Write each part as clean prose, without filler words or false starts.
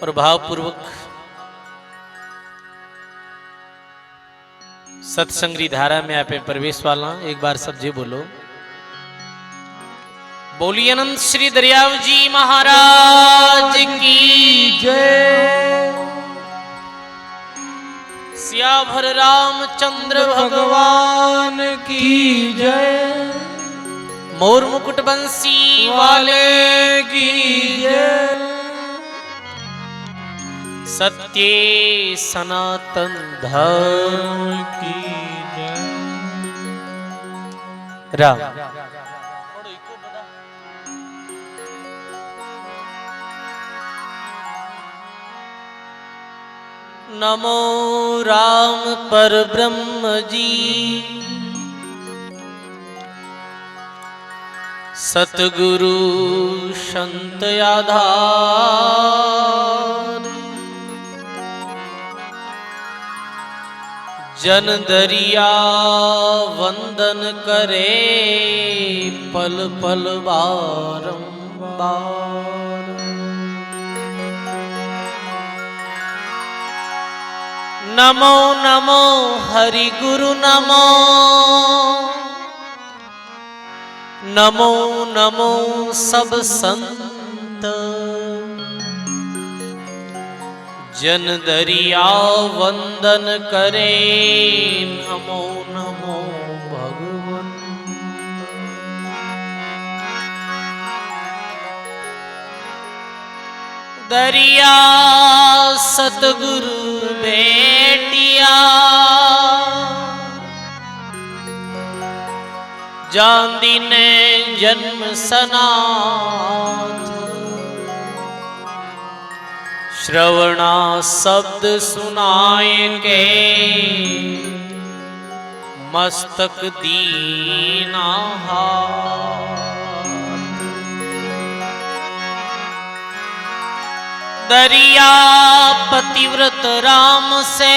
और भावपूर्वक सत्संगी धारा में आप प्रवेश वाला एक बार सब जी बोलो। बोलिए अनंत श्री दरियाव जी महाराज की जय। सियावर रामचंद्र भगवान की जय। मोर मुकुट बंसी वाले की जय। सत्य सनातन धर्म की जय। राम। नमो राम पर ब्रह्म जी सतगुरु संत आधार जन दरिया वंदन करे पल पल बारंबार। नमो नमो हरि गुरु नमो नमो नमो सब संत जन दरिया वंदन करे नमो नमो भगवन। दरिया सतगुरु बेटिया जांदी ने जन्म सनाथ श्रवणा शब्द सुनाए के मस्तक दीना दरिया पतिव्रत राम से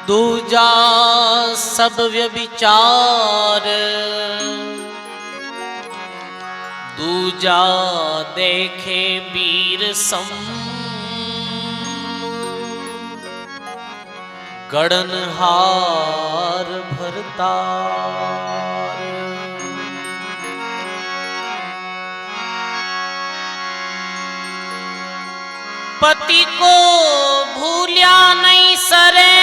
दूजा सब व्यभिचार दूजा देखे वीर सम गड़नहार भरतार। पति को भूलिया नहीं सरे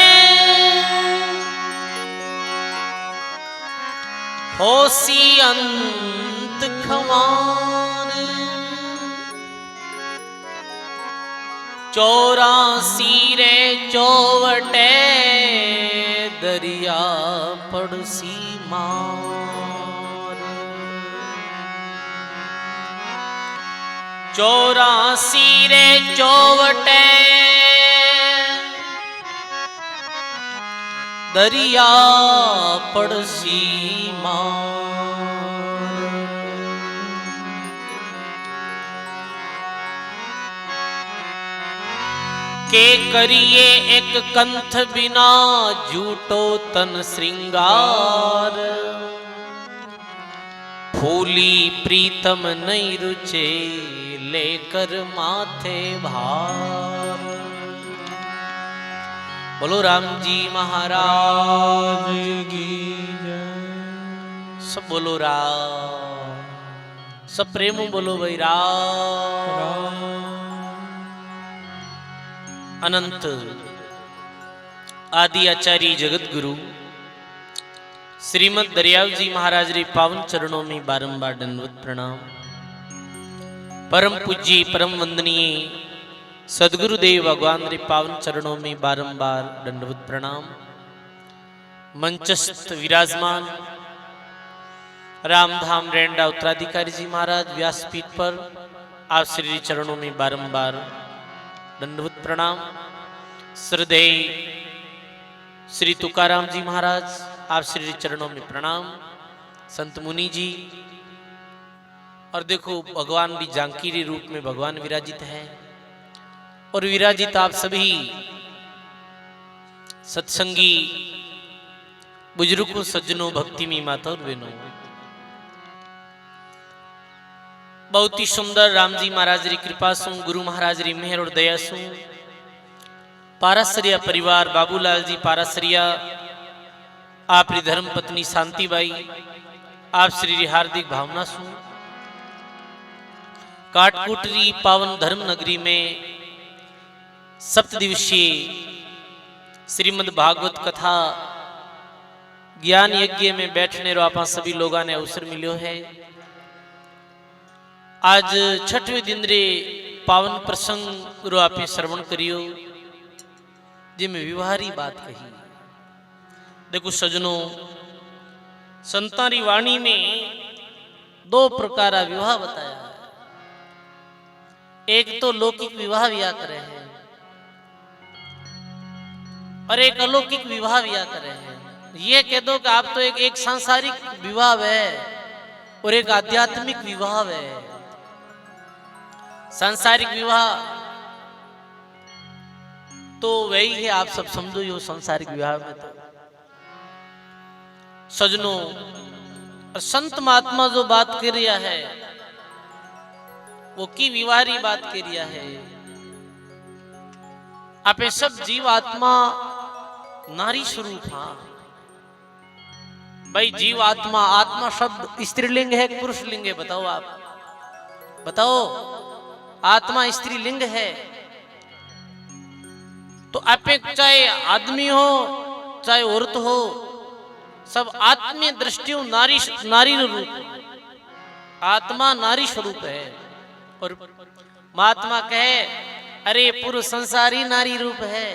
होसी अंत खवान। 84 रे चौवटे दरिया पड़सी मार। 84 रे चौवटे दरिया पड़सी मार। के करिए एक कंठ बिना झूठो तन श्रृंगार। फूली प्रीतम नहीं रुचे लेकर माथे भार। बोलो राम जी महाराज की जय। सब बोलो राम, सब प्रेम बोलो भाई राम। अनंत आदि आचार्य जगत गुरु श्रीमद दरियाव जी महाराज रे पावन चरणों में बारंबार दंडवत प्रणाम। परम पूज्य परम वंदनीय सदगुरुदेव भगवान रे पावन चरणों में बारंबार दंडवत प्रणाम। मंचस्थ विराजमान रामधाम रेंडा उत्तराधिकारी जी महाराज व्यासपीठ पर आप श्री चरणों में बारंबार दंडवत प्रणाम। श्रद्धेय श्री तुकाराम जी महाराज आप श्री चरणों में प्रणाम। संत मुनि जी और देखो भगवान भी जानकी के रूप में भगवान विराजित है और विराजित आप सभी सत्संगी बुजुर्गों सज्जनों भक्ति में माता और बहनों बहुत ही सुंदर राम जी महाराज री कृपा सु गुरु महाराज री मेहर और दया सु पारासरिया परिवार बाबूलाल जी पारासरिया आप री धर्म पत्नी शांतिबाई आप श्री री हार्दिक भावना सु काटकुटरी पावन धर्म नगरी में सप्तदिवसीय श्रीमद् भागवत कथा ज्ञान यज्ञ में बैठने रो आप सभी लोगों ने अवसर मिलो है। आज छठवें दिन रे पावन प्रसंग रो आप श्रवण करियो जिसमें विवाहरी बात कही। देखो सजनों, संतारी वाणी में दो प्रकार का विवाह बताया है। एक तो लौकिक विवाह विया करे हैं और एक अलौकिक विवाह विया करे हैं। ये कह दो कि आप तो एक सांसारिक विवाह है और एक आध्यात्मिक विवाह है। सांसारिक विवाह तो वही है, आप सब समझो यो सांसारिक विवाह में तो सजनों संत महात्मा जो बात कर रिया है वो की विवारी बात कर रिया है। आप सब जीव आत्मा नारी स्वरूप। हाँ भाई, जीव आत्मा, आत्मा शब्द स्त्रीलिंग है कि पुरुष लिंग है? बताओ, आप बताओ। आत्मा स्त्रीलिंग है तो आप चाहे आदमी हो चाहे औरत हो, सब आत्मीय दृष्टियों नारी रूप। आत्मा नारी स्वरूप है। और महात्मा कहे अरे पुरुष संसारी नारी रूप है,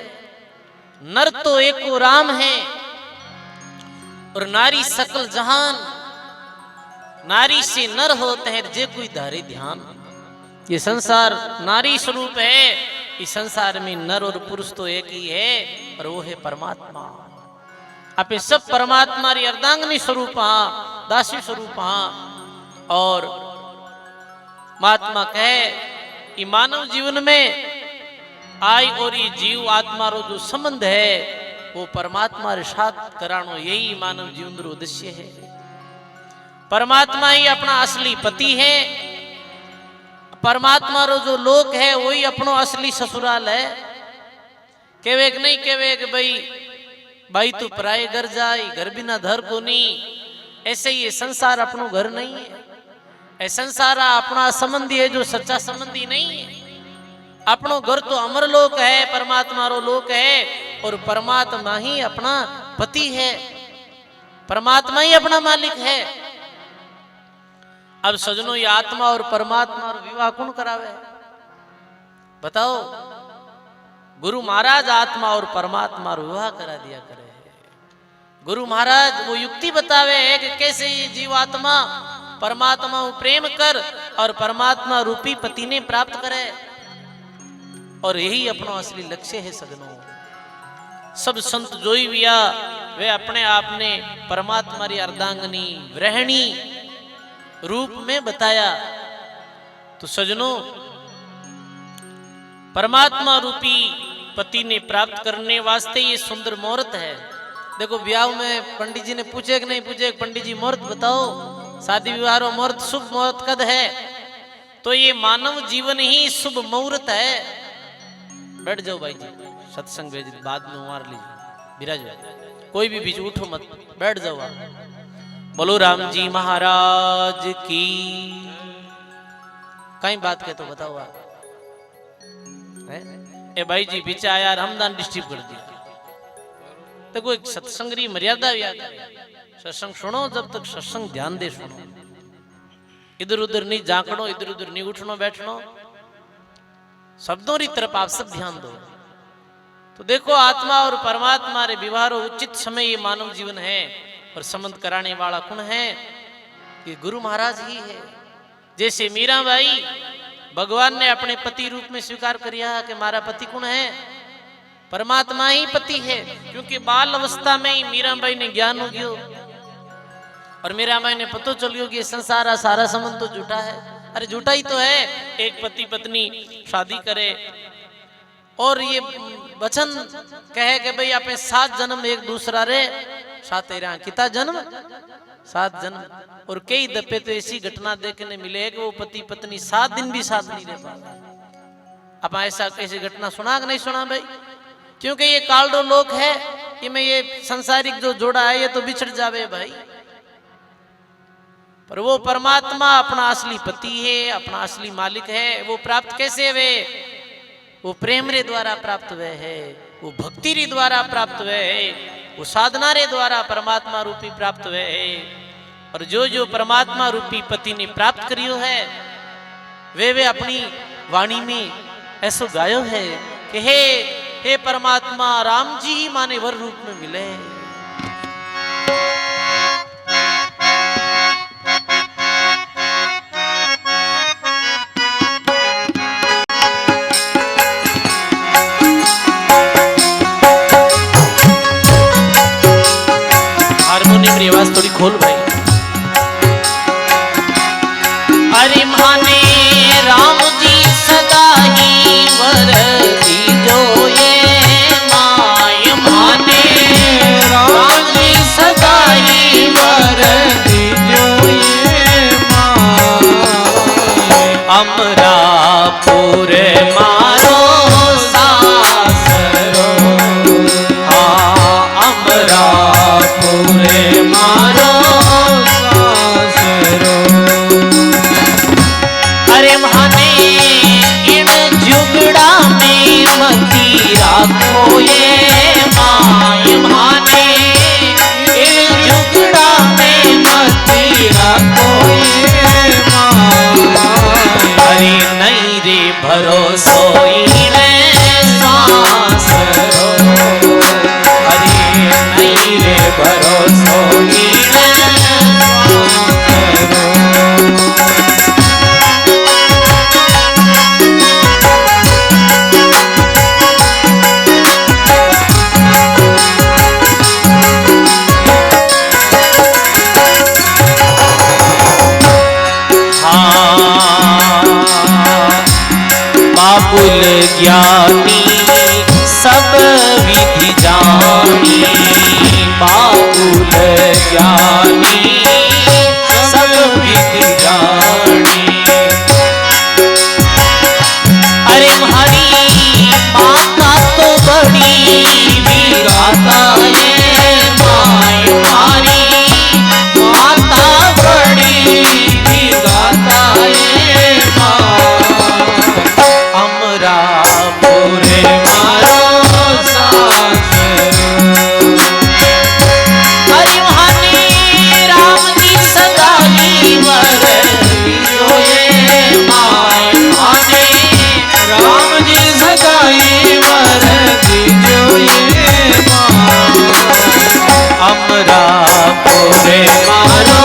नर तो एक को राम है और नारी सकल जहान। नारी से नर होते हैं जे कोई धारे ध्यान। ये संसार नारी स्वरूप है। इस संसार में नर और पुरुष तो एक ही है और वो है परमात्मा। आप सब परमात्मा री अर्धांगिनी स्वरूप, हाँ दासी स्वरूप। हाँ, और महात्मा कहे कि मानव जीवन में आई और ये जीव आत्मा रो जो संबंध है वो परमात्मा रे साथ करानो, यही मानव जीवन रो उद्देश्य है। परमात्मा ही अपना असली पति है। परमात्मा रो जो लोक है वही अपनो असली ससुराल है। केवे कि नहीं केवे कि भाई तू पराए घर जाए, घर बिना धर को नहीं। ऐसे ही ये संसार अपनो घर नहीं है। ऐ संसार अपना संबंधी है जो सच्चा संबंधी नहीं है। अपनो घर तो अमर लोक है, परमात्मा रो लोक है और परमात्मा ही अपना पति है, परमात्मा ही अपना मालिक है। अब सजनों, ये आत्मा और परमात्मा और विवाह कौन करावे? बताओ। गुरु महाराज आत्मा और परमात्मा और विवाह करा दिया करे। गुरु महाराज वो युक्ति बतावे है कि कैसे ये जीवात्मा परमात्मा को प्रेम कर और परमात्मा रूपी पति ने प्राप्त करे। और यही अपना असली लक्ष्य है सजनों। सब संत जोई विया वे अपने आप ने परमात्मा री अर्धांगिनी वृहणी रूप में बताया। तो सजनों, परमात्मा रूपी पति ने प्राप्त करने वास्ते ये सुंदर मुहूर्त है। देखो, ब्याह में पंडित जी ने पूछे कि नहीं पूछे, पंडित जी मुहूर्त बताओ, शादी विवाह मुहूर्त शुभ मुहूर्त कद है? तो ये मानव जीवन ही शुभ मुहूर्त है। बैठ जाओ भाई जी, सत्संग भेज बाद में उमार लीजिए, विराज कोई भी बीच उठो मत, बैठ जाओ आप। बोलो राम जी महाराज की। कई बात के तो बताओ आप। ए भाई जी बीच आया, हमदान डिस्ट्रीब्यूट कर दिया। तो कोई सत्संग री मर्यादा भी आ गई। सत्संग सुनो जब तक सत्संग ध्यान दे सुनो। इधर उधर नहीं झांकनो, इधर उधर नहीं उठनो बैठनो, शब्दों की तरफ आप सब ध्यान दो। तो देखो, आत्मा और परमात्मा रे विवाह उचित समय ये मानव जीवन है और संबंध कराने वाला कौन है? ये गुरु महाराज ही है। जैसे मीराबाई भगवान ने अपने पति रूप में स्वीकार किया कि हमारा पति कौन है? परमात्मा ही पति है। क्योंकि बाल अवस्था में ही मीराबाई ने ज्ञान हो गयो और मीराबाई ने पता चल गयो कि ये संसार सारा संबंध तो झूठा है। अरे झूठा ही तो है। एक पति पत्नी शादी करे और ये वचन कहे कि भाई आप 7 जन्म एक दूसरा रे साथ रहा। कितना जन्म? 7 जन्म। और कई दफे तो ऐसी घटना देखने मिले कि वो पति पत्नी 7 दिन भी साथ नहीं रह पाते। आप ऐसा ऐसी घटना सुना कि नहीं सुना भाई? क्योंकि ये कालडो लोक है, इनमें ये संसारिक जो जोड़ा है ये तो बिछड़ जावे भाई। पर वो परमात्मा अपना असली पति है, अपना असली मालिक है। वो प्राप्त कैसे वे? वो प्रेम रे द्वारा प्राप्त हुए है, वो भक्ति रे द्वारा प्राप्त हुए है, वो साधना रे द्वारा परमात्मा रूपी प्राप्त हुए है। और जो जो परमात्मा रूपी पति ने प्राप्त करियो है वे अपनी वाणी में ऐसो गायो है कि हे परमात्मा राम जी ही माने वर रूप में मिले। हारमोनियम की आवाज थोड़ी खोल भाई। अरे माने राम जी सदा ही वर दीजो ये माय। माने राम जी सदा ही वर दीजो ये माय। अमरापुर मारो सासरो, हाँ अमरापुर मारो सासरो। अरे माने इन जुगड़ा में मती राखो ये माय। माने इन जुगड़ा में मती राखो ये माय। अरे नहीं रे भरोसो इने सासरो, अरे नहीं रे भरोसो इने सासरो। बाबुल ज्ञानी सब विधि जानी, बाबुल ज्ञानी सब विधि जानी। अरे हरी माता तो बड़ी विराता है माय। हरी माता बड़ी विराता है माय। अमरापुर मारो सासरो, हरि माने राम जी सदा ही वर दीजो ये माय। माने राम जी सदा ही वर दीजो ये माय। अमरापुर मारो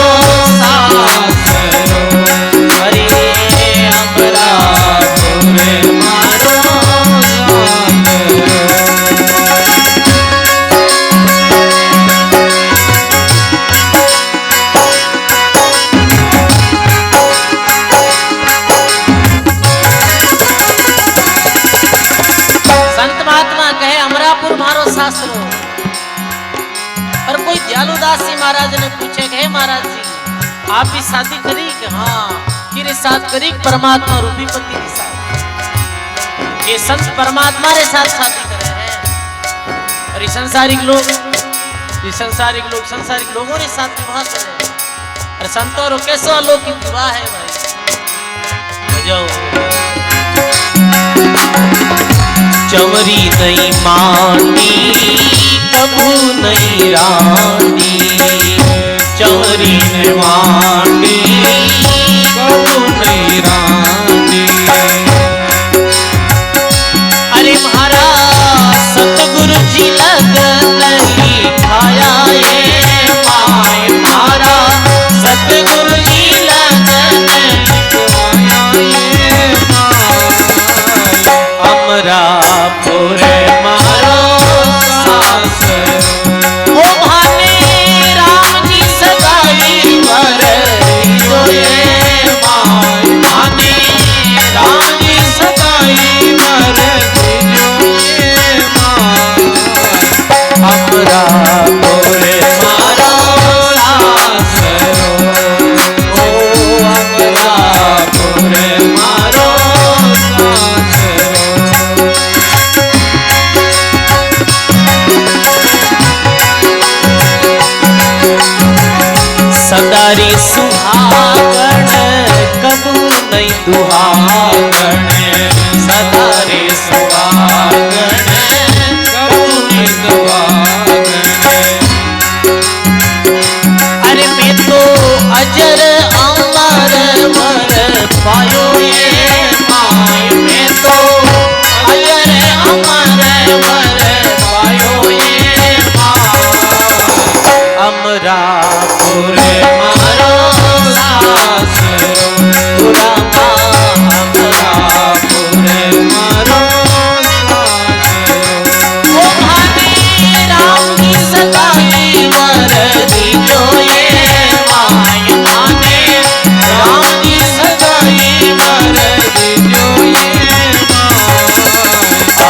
सासरो, हरि अमरापुर मारो सासरो। संत महात्मा कहे अमरापुर मारो सासरो। और कोई दयालुदास जी महाराज ने पूछे कहे महाराज जी आप भी शादी करी? कि हाँ किरे साथ करी परमात्मा रूपी पति के साथ। ये संत परमात्मा के साथ शादी करे हैं। और ये संसारिक लोगों ने साथ विवाह करे। और संतों रो कैसो अलौकिक विवाह है भाई। बजाओ चवरी नहीं मानी कभू नहीं रानी, चवरी नहीं मानी कभू नहीं रानी। अरे महाराज सतगुरु जी लगन लिखाया ये माय। महाराज सतगुरु जी लगन लिखाया ये माय। अमरापुर मारो सासरो, ओ भाने राम जी सदा ही वर दीजो ये सदारी सुहागण कबू नहीं दुहागण सदारी सुहागण कबू नहीं दुहागण अरे मैं तो अजर अमर वर पायो ये माय मैं तो अजर अमर वर पायो ये अमरापुर मारो सासरो रामा अमरापुर मारो सासरो ओ भाने राम की सगाई वर दीजो ये माय भाने राम की सगाई वर दीजो ये माय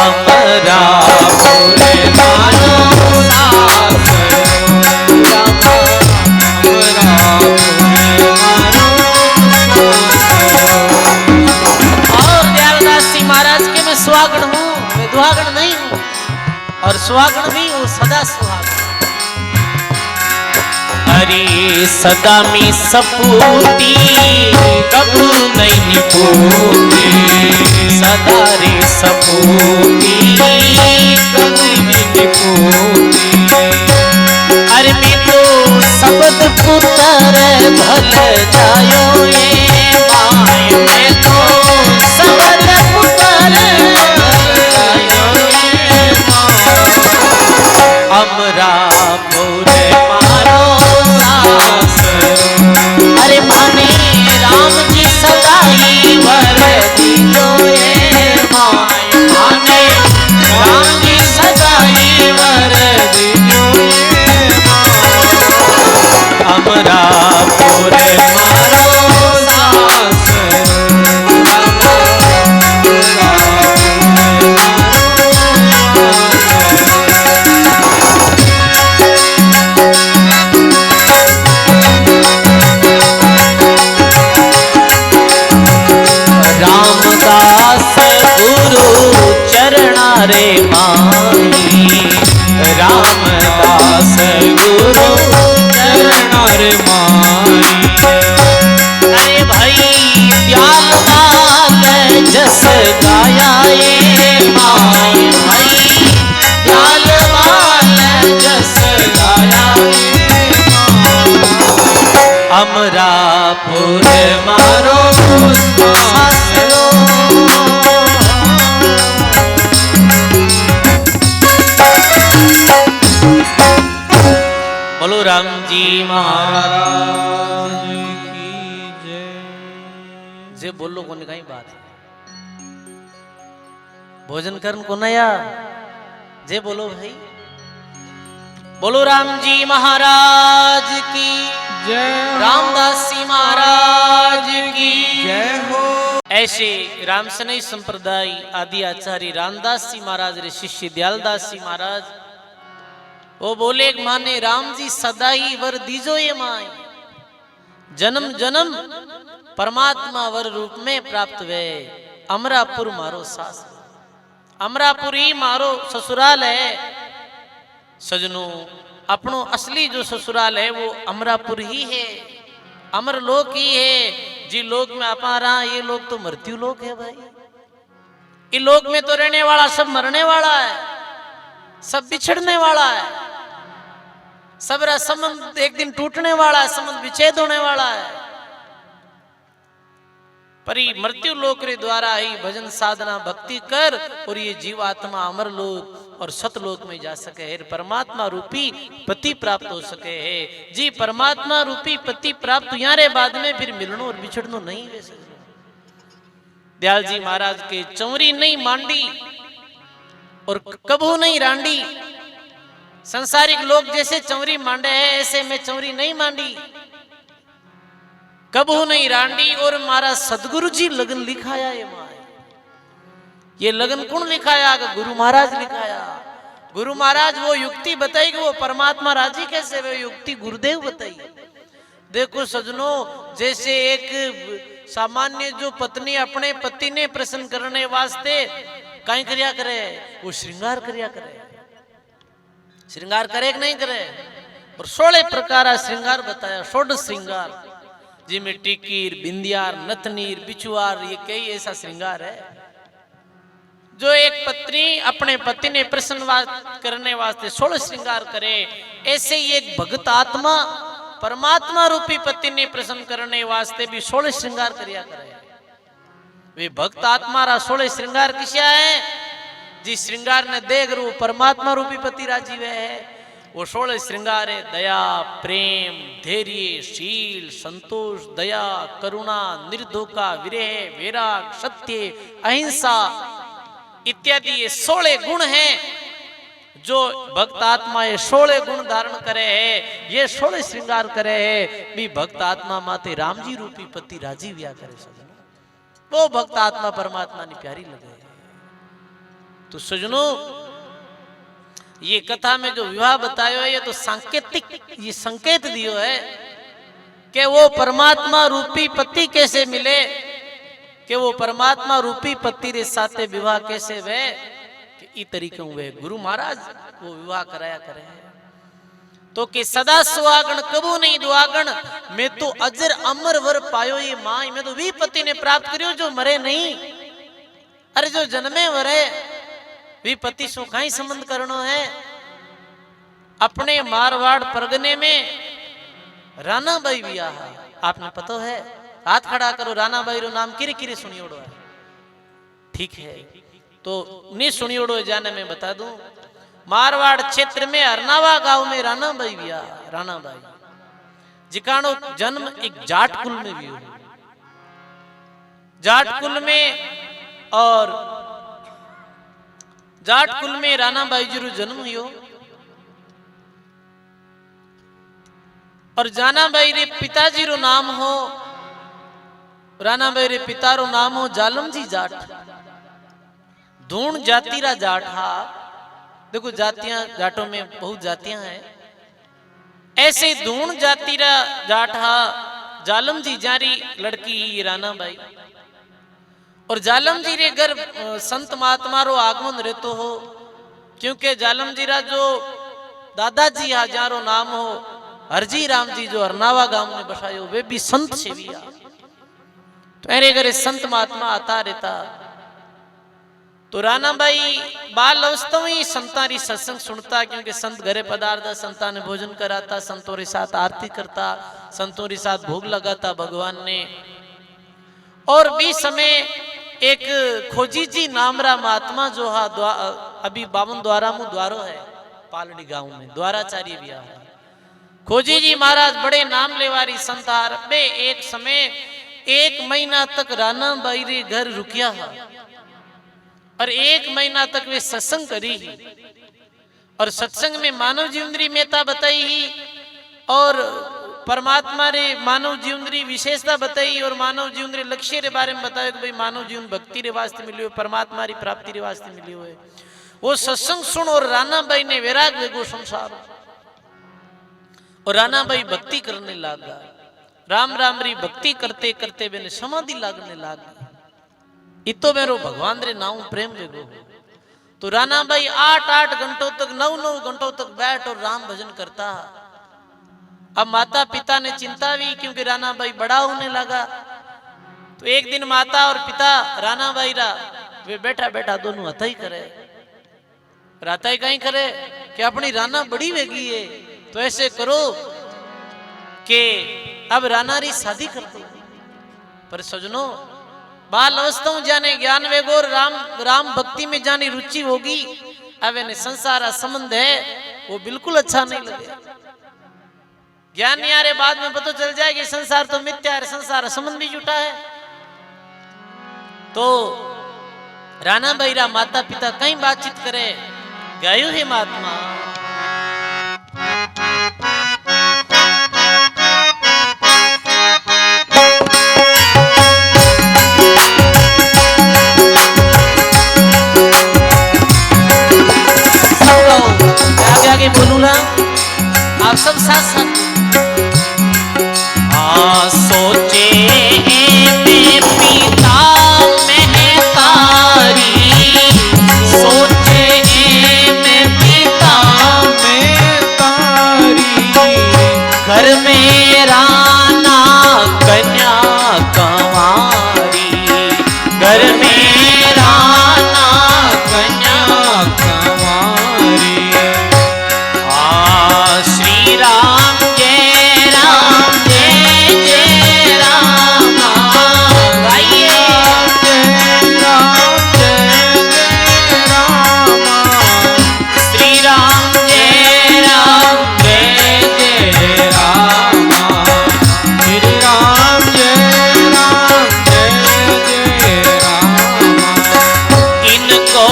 अमरापुर मारो सुहागण हूँ मैं दुहागण नहीं हूँ और सुहागण भी हूँ सदा सुहागण अरे सदा में सपूती कबू नहीं निपूती सदा रे सपूती कबू नहीं निपूती अरे मैं तो सबद पुत्र भल जायो ये माय मैं तो सबद अमरापुर मारो सासरो अरे माने राम की सगाई वर दीजो ये माय माने राम की सगाई वर दीजो ये माय अमरापुर मारो सासरो रे माई रामदास गुरु चरण रे माई अरे भाई प्याल वाल जस गाया ये माई भाई प्याल वाल जस गाया ये अमरापुर मारो सासरो बोलो राम जी महाराज की जय जे बोलो कोने कहीं बात है भोजन करन को नया जे बोलो भाई बोलो राम जी महाराज की जय रामदास जी महाराज की जय हो ऐसे रामसनई संप्रदाय आदि आचार्य रामदास जी महाराज रे शिष्य दयालदास जी महाराज वो बोले माने राम जी सदाई वर दीजो ये माय जन्म जन्म परमात्मा वर रूप में प्राप्त वे अमरापुर मारो सास अमरापुर ही मारो ससुराल है सजनों अपनो असली जो ससुराल है वो अमरापुर ही है अमर लोक ही है जी लोक में अपा रहा ये लोग तो मृत्यु लोक है भाई ये लोक में तो रहने वाला सब मरने वाला है सब बिछड़ने वाला है सबरा संबंध एक दिन टूटने वाला है संबंध विच्छेद होने वाला है पर ये मृत्यु लोक रे द्वारा ही भजन साधना भक्ति कर और ये जीव आत्मा अमर लोक और सतलोक में जा सके है परमात्मा रूपी पति प्राप्त हो सके है जी परमात्मा रूपी पति प्राप्त यहाँ रे बाद में फिर मिलनो और बिछड़नो नहीं वैसे दयाल जी महाराज के चौरी नहीं मांडी और कबू नहीं रांडी संसारिक लोग जैसे चौरी मांडे हैं ऐसे मैं चौरी नहीं मांडी कबू नहीं रांडी और मारा सदगुरु जी लगन लिखाया ये लगन कौन लिखाया गुरु महाराज लिखाया गुरु महाराज वो युक्ति बताई कि वो परमात्मा राजी कैसे वो युक्ति गुरुदेव बताई देखो सजनों जैसे एक सामान्य जो पत्नी अपने पति ने प्रसन्न करने वास्ते कहीं करिया करे वो श्रृंगार करिया करे श्रृंगार करे कि नहीं करे और 16 प्रकार श्रृंगार बताया, 16 श्रृंगार, जिनमें टिकीर, बिंदियार, नथनीर, बिछुआर, ये कई ऐसा श्रृंगार है जो एक पत्नी अपने पति ने प्रसन्न करने वास्ते 16 श्रृंगार करे। ऐसे ही एक भक्त आत्मा परमात्मा रूपी पति ने प्रसन्न करने वास्ते भी 16 श्रृंगार करिया करे। वे भक्त आत्मा रा 16 श्रृंगार किस्या है, जिस श्रृंगार ने देख रू परमात्मा रूपी पति राजी वे है। वो 16 श्रृंगार है दया, प्रेम, धैर्य, शील, संतोष, दया, करुणा, निर्धोखा, विरह, वैराग, सत्य, अहिंसा इत्यादि। ये 16 गुण हैं जो भक्त आत्मा ये 16 गुण धारण करे है, ये 16 श्रृंगार करे है। भी भक्त आत्मा माते राम जी रूपी पति राजी व्या करे सजनो, वो भक्त आत्मा परमात्मा ने प्यारी लगे। तो सजनो ये कथा में जो विवाह बतायो है, ये तो सांकेतिक, ये संकेत दियो है कि वो परमात्मा रूपी पति कैसे मिले, कि वो परमात्मा रूपी पति रे साथे विवाह कैसे वे, कि ई तरीके हुए गुरु महाराज वो विवाह कराया करे। तो कि सदा सुहागण कबू नहीं दुआगण, मैं तो अजर अमर वर पायो ये मां, मैं तो वी पति ने प्राप्त करियो जो मरे नहीं। अरे जो जन्मे वरे वी पति सो कहीं संबंध करनो है। अपने मारवाड़ परगने में रानाबाई विवाह, आपने पता है, हाथ खड़ा करो, रानाबाई रो नाम किरे किरे सुनियोड़ो है, ठीक है, तो नहीं सुनियोड़ो जाने में बता दूं। मारवाड़ क्षेत्र में अरनावा गांव में रानाबाई विवाह, रानाबाई जिकानो जन्म एक जाट कुल में भी हुआ, जाट कुल में, और जाट कुल में रानाबाई जी रो जन्म हुयो। और जानाबाई रे पिताजी रो नाम हो, रानाबाई रे पिता रो नाम हो जालम जी जाट, धूण जाति रा जाट हा। देखो जातियां, जाटों में बहुत जातियां हैं, ऐसे धूण जाति रा जाट हा जालम जी जारी लड़की ही रानाबाई। और जालम जी रे घर संत महात्मा रो आगमन रहतो हो, क्योंकि जालम जी रा जो दादाजी हा जारो नाम हो हरजी राम जी, जो अरनावा गांव में बसायो, वे भी संत सेविया। तो मेरे घरे संत महात्मा आता रहता। तो रानाबाई बाल अवस्था में ही संतारी सत्संग सुनता, क्योंकि संत घरे पदार्था, संता ने भोजन कराता, संतों के साथ आरती करता, संतों के साथ भोग लगाता भगवान ने। और भी समय एक खोजी जी नामरा महात्मा जो हा अभी 52 द्वारा मु द्वारो है पालड़ी गांव में, द्वाराचार्य भी है। खोजी जी महाराज बड़े नाम लेवारी संतार बे। एक समय 1 महीना तक रानाबाई रे घर रुकिया हा, और 1 महीना तक वे सत्संग करी ही, और सत्संग में मानव जीवनरी मेहता बताई ही, और परमात्मा रे मानव जीवनरी विशेषता बताई, और मानव जीवन रे लक्ष्य रे बारे में बताया कि भाई मानव जीवन भक्ति रे वास्ते मिलियो, परमात्मा री प्राप्ति रे वास्ते मिलियो है। वो सत्संग सुन और रानाबाई ने वैराग वेगो संसार, और रानाबाई भक्ति करने लगा। राम राम री भक्ति करते करते मैंने समाधि लागने लगी। इतो मेरो भगवान रे नाम प्रेम वेगो। तो रानाबाई 8-8 घंटों तक, 9-9 घंटों तक बैठ और राम भजन करता। अब माता पिता ने चिंता भी, क्योंकि रानाबाई बड़ा होने लगा। तो एक दिन माता और पिता रानाबाई रा वे बैठा बैठा दोनों हथाई करे, राताई कहीं करे कि अपनी राना बड़ी वेगी है, तो ऐसे करो कि अब राना री शादी कर दो। पर सजनो बाल अवस्था जाने ज्ञान वेगो, राम भक्ति में जाने रुचि होगी, अब इन्हें संसार संबंध है वो बिल्कुल अच्छा नहीं लगे। ज्ञान नहीं आ रहे, बाद में पता चल जाए कि संसार तो मिथ्या है, संसार संबंध भी जुटा है। तो रानाबाई रा माता पिता कहीं बातचीत करे, गायो है महात्मा आगे आगे बोलू ना, आप सब साथ साथ। सोचे में पिता महतारी, सोचे में पिता महतारी, घर में राना कन्या कंवारी श्री राम जय राम गाइए श्री राम जय इनको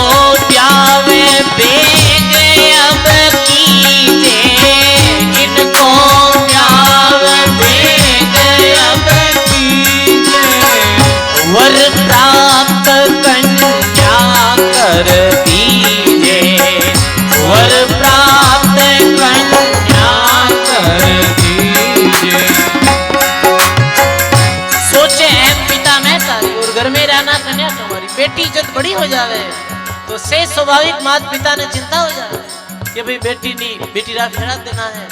प्यावे बेग अब कीजे इनको प्यावे बेग अब वर प्राप्त कन्या कर दीजे वर प्राप्त कन्या कर दीजे सोचे हैं पिता मैं तारी और घर में रहना कन्या तुम्हारी बेटी जब बड़ी हो जावे तो से स्वाभाविक माता पिता ने चिंता हो जावे कि भाई बेटी नहीं बेटी रा फेरा देना है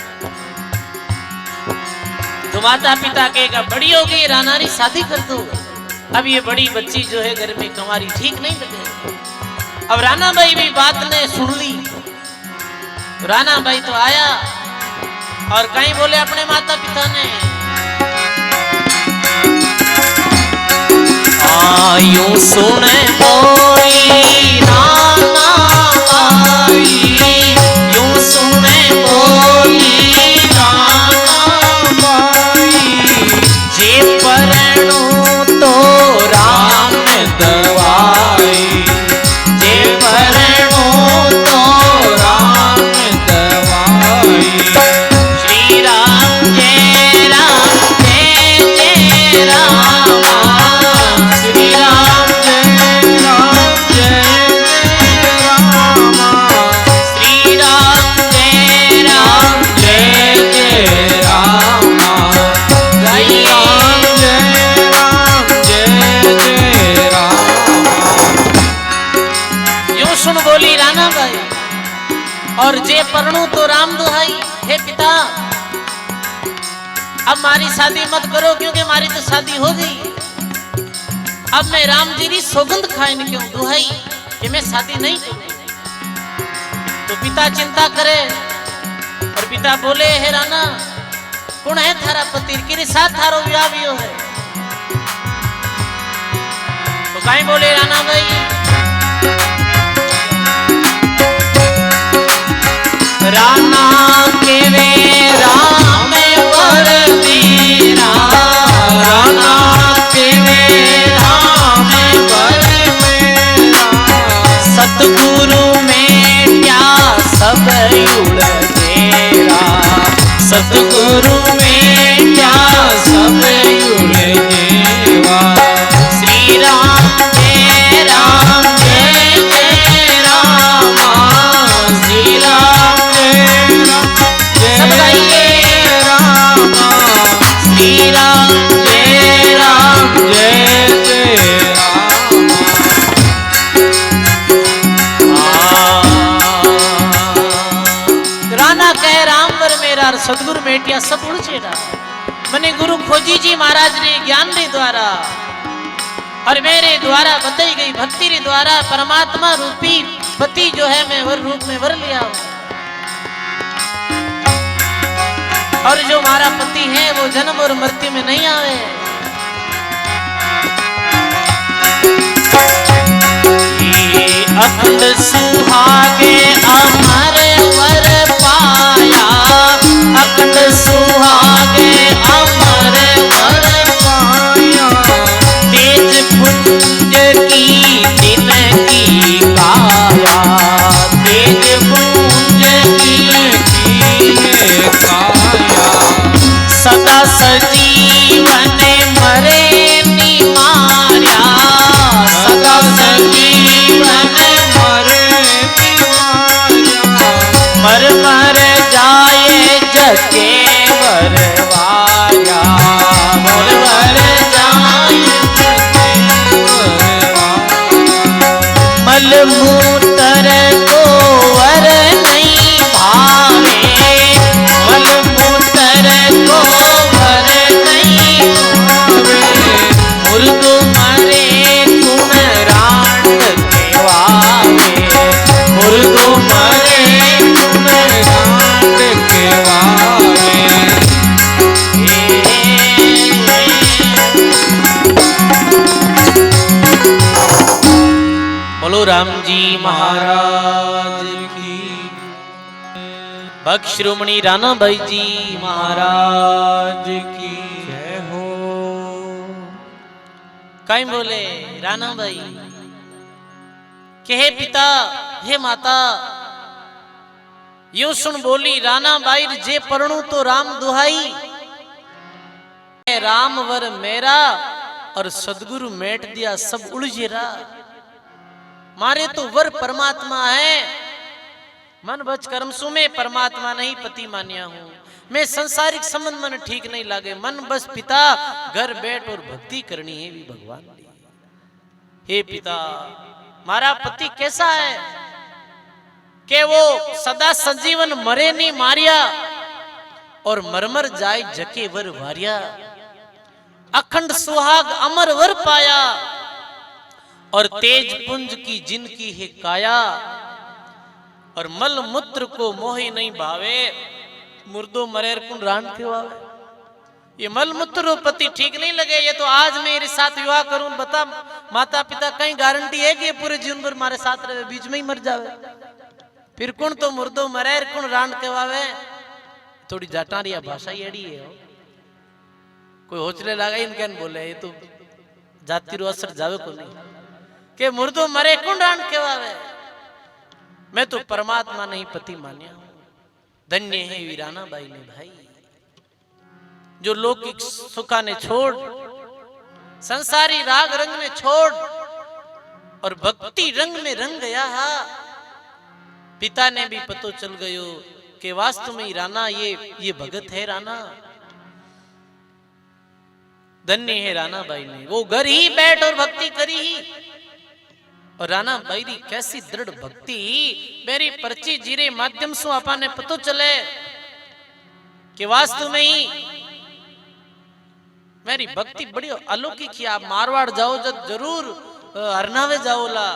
तो माता पिता कहेगा बड़ी हो गई रानारी शादी कर दो अब ये बड़ी बच्ची जो है घर में कंवारी ठीक नहीं लगे अब राणा भाई भी बात ने सुन ली राणा भाई तो आया और कहीं बोले अपने माता पिता ने यूं सुने बोली राणा भाई यूं सुने बोली राणा भाई जे परणो तो राम दवाई जे परणो तो राम दवाई श्री राम जय राम श्री राम श्री राम जय राम यूं सुन बोली राणा भाई और जे परणु तो राम दुहाई हे पिता अब हमारी शादी मत करो क्योंकि हमारी तो शादी हो गई अब मैं राम जी की सौगंध खाइन क्यों दुहाई कि मैं शादी नहीं करूं तो पिता चिंता करे और पिता बोले हे राणा कौन है थारा पति किरे साथ थारो विवाह भी है तो कहीं बोले राणा भाई राणा के वे राम वर मेरा राणा के वे राम वर मेरा सतगुरु में क्या सब उड़ तेरा सतगुरु में क्या सब उड़ देवा श्री राम जय राम श्री राम सब गाइए श्री राम जय राणा कह राम वर मेरा सतगुरु मेटिया सब उड़ चेरा मने गुरु खोजी जी महाराज ने ज्ञान रे द्वारा और मेरे द्वारा बताई गई भक्ति रे द्वारा परमात्मा रूपी पति जो है मैं वर रूप में वर लिया हूं और जो हमारा पति है वो जन्म और मृत्यु में नहीं आवे अखंड सुहागे अमर वर पाया अखंड सुहागे अमर वर पाया तेज पुंज की दिन की काया तेज पुंज की काया सदा सजीवन मरे निमार्या सदा सजीवन मर मर जाए जके वरवाया मर मर जाए जके मल मूत्र को वर नहीं भावे मल मूत्र को वर नहीं भावे मुर्ग मरे गुण बोलो राम जी महाराज की भक्त शिरोमणि राणा भाई जी महाराज की जय हो। कहीं बोले राणा भाई के हे पिता हे माता यूं सुन बोली राणा बाई जे परणु तो राम दुहाई राम वर मेरा और सदगुरु मेट दिया सब उलझेरा। मारे तो वर परमात्मा है मन बच कर्म सुमे परमात्मा नहीं पति मान्या हूं। मैं संसारिक संबंध मन ठीक नहीं लागे मन बस पिता घर बैठ और भक्ति करनी है भी भगवान दी। हे पिता मारा पति कैसा है कि वो सदा संजीवन मरे नहीं मारिया और मरमर जाए जके वर वारिया। अखंड सुहाग अमर वर पाया और तेज पुंज की जिनकी है काया। और मल मूत्र को मोहि नहीं भावे मुर्दो मरेर कुन रान क्यों आवे। ये मल मूत्र पति ठीक नहीं लगे ये तो आज मेरे साथ विवाह करूं बता माता पिता कहीं गारंटी है कि ये पूरे जीवन भर हमारे साथ रहे बीच में ही मर जावे। फिर कुण तो मुर्दो मरेर कुन रान कहवावे। थोड़ी जाटारिया भाषा ही एड़ी है कोई होचले लगा इनके बोले ये तो जाति रो असर जावे को नहीं के मुर्दो मरे कुन रान कहवावे। मैं तो परमात्मा नहीं पति मान्या हूं। धन्य है वीराना बाई ने भाई जो लौकिक सुखा ने छोड़ संसारी राग रंग में छोड़ और भक्ति रंग में रंग गया हा। पिता ने भी पतो चल गयो कि वास्तव में राणा ये भगत है राणा। धन्य है राणा बाई ने वो घर ही बैठ और भक्ति करी ही। और राणा बाई री कैसी दृढ़ भक्ति मेरी पर्ची जीरे माध्यम से आपा ने पतो चले कि वास्तव में ही मेरी भक्ति बड़ी अलौकिक है। आप मारवाड़ जाओ जब जरूर हरनावे जाओला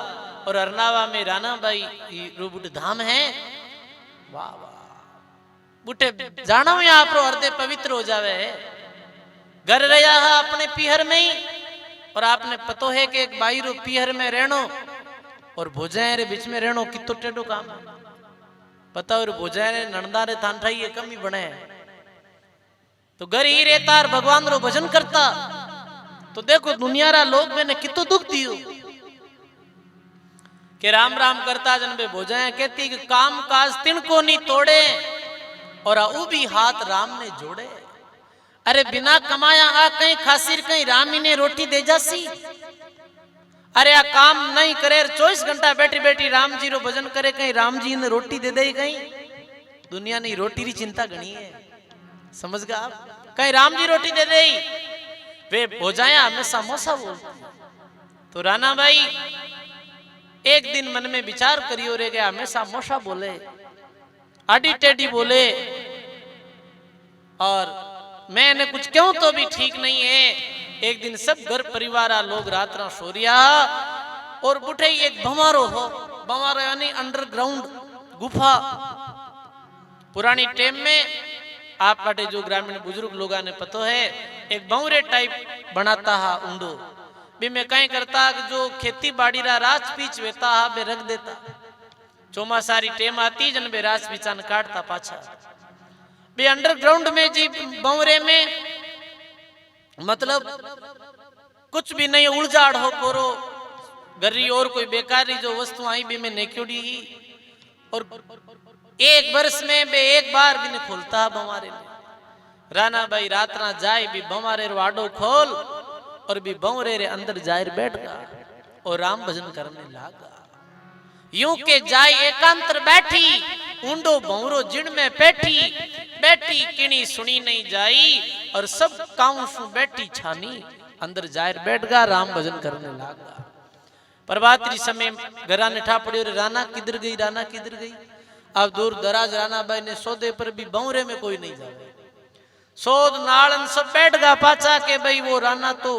और हरनावा में राणा बाई रूबुट धाम है। वाह वाह बुटे जाना में आप हृदय पवित्र हो जावे है। घर रहा है अपने पीहर में ही और आपने पतो है कि एक बाई रो पीहर में रहनो और भोजाए रे बीच में रहनो कितो टेढ़ो काम पता और भोजाए रे नंदा रे थानठाई ये कमी बने तो घर ही रहता और भगवान रो भजन करता तो देखो दुनिया रा लोग मैंने कितो दुख दियो कि राम राम करता जन बे भोजाए कहती कि काम काज तिनको नहीं तोड़े और ऊ भी हाथ राम ने जोड़े। अरे बिना कमाया आ कहीं खासिर कहीं राम ही ने रोटी दे जासी। अरे आ काम नहीं करे 24 घंटा बैठी बैठी राम जी रो भजन करे कहीं राम जी ने रोटी दे दे कहीं दुनिया ने रोटी री चिंता गणी है समझ गए आप कहीं राम जी रोटी दे दे वे भोजाया हमेशा मोसा बोलते। तो राणा भाई एक दिन मन में विचार करियो रे गया हमेशा मोसा बोले आडी टेढ़ी बोले और मैंने कुछ क्यों तो भी ठीक नहीं है। एक दिन सब घर परिवार लोग रात रा सोरिया और बुढ़े एक भंवारो हो भंवारो यानी अंडरग्राउंड गुफा पुरानी टेम में आप बाटे जो ग्रामीण बुजुर्ग लोगों ने पतो है एक बंवरे टाइप बनाता हा ऊंडो भी मैं कहीं करता कि जो खेती बाड़ी रा राज पीछ वेता हा बे रख देता चौमासारी टेम आती जन बे राज पीछान काटता पाछा बे अंडरग्राउंड में जी बंवरे में मतलब कुछ भी नहीं उलझाड़ हो कोरो गरी और कोई बेकारी जो वस्तु आई भी मैं नेक्योड़ी ही और एक वर्ष में बे एक बार भी नहीं खोलता बंवारे में। राणा भाई रात ना जाए भी बंवारे वाडो खोल और भी बंवरे रे अंदर जाए बैठ गया और राम भजन करने लगा। यूं के जाए एकांतर बैठी ऊंडो बंवरो जिण में बैठी बैठी किणी सुनी नहीं जाई और सब काऊ सु बैठी छानी अंदर जाए बैठ गया राम भजन करने लगा। प्रभातरी समय घरा ने ठा पड़ियो राणा किधर गई राणा किधर गई। अब दूर दराज राणा भाई ने सौदे पर भी बंवरे में कोई नहीं जावे सोद नालन सब बैठ गया पाचा के भाई वो राणा तो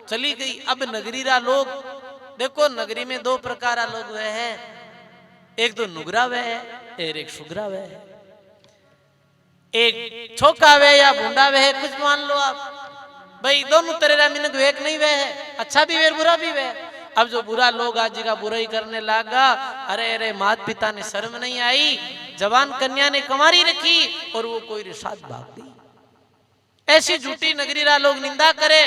चली गई। अब नगरी रा लोग देखो नगरी में दो प्रकार लोग वह है एक तो नुगरा वह है और एक सुगरा वह है। एक छोका वह या भूंडा वह है कुछ मान लो आप भाई दोनों तरह मिनक एक नहीं वह है अच्छा भी वह बुरा भी वह। अब जो बुरा लोग आज जी का बुराई करने लगा, अरे अरे माता पिता ने शर्म नहीं आई, जवान कन्या ने कमारी रखी और वो कोई रिसात भाग गई। ऐसी झूठी नगरीरा लोग निंदा करे।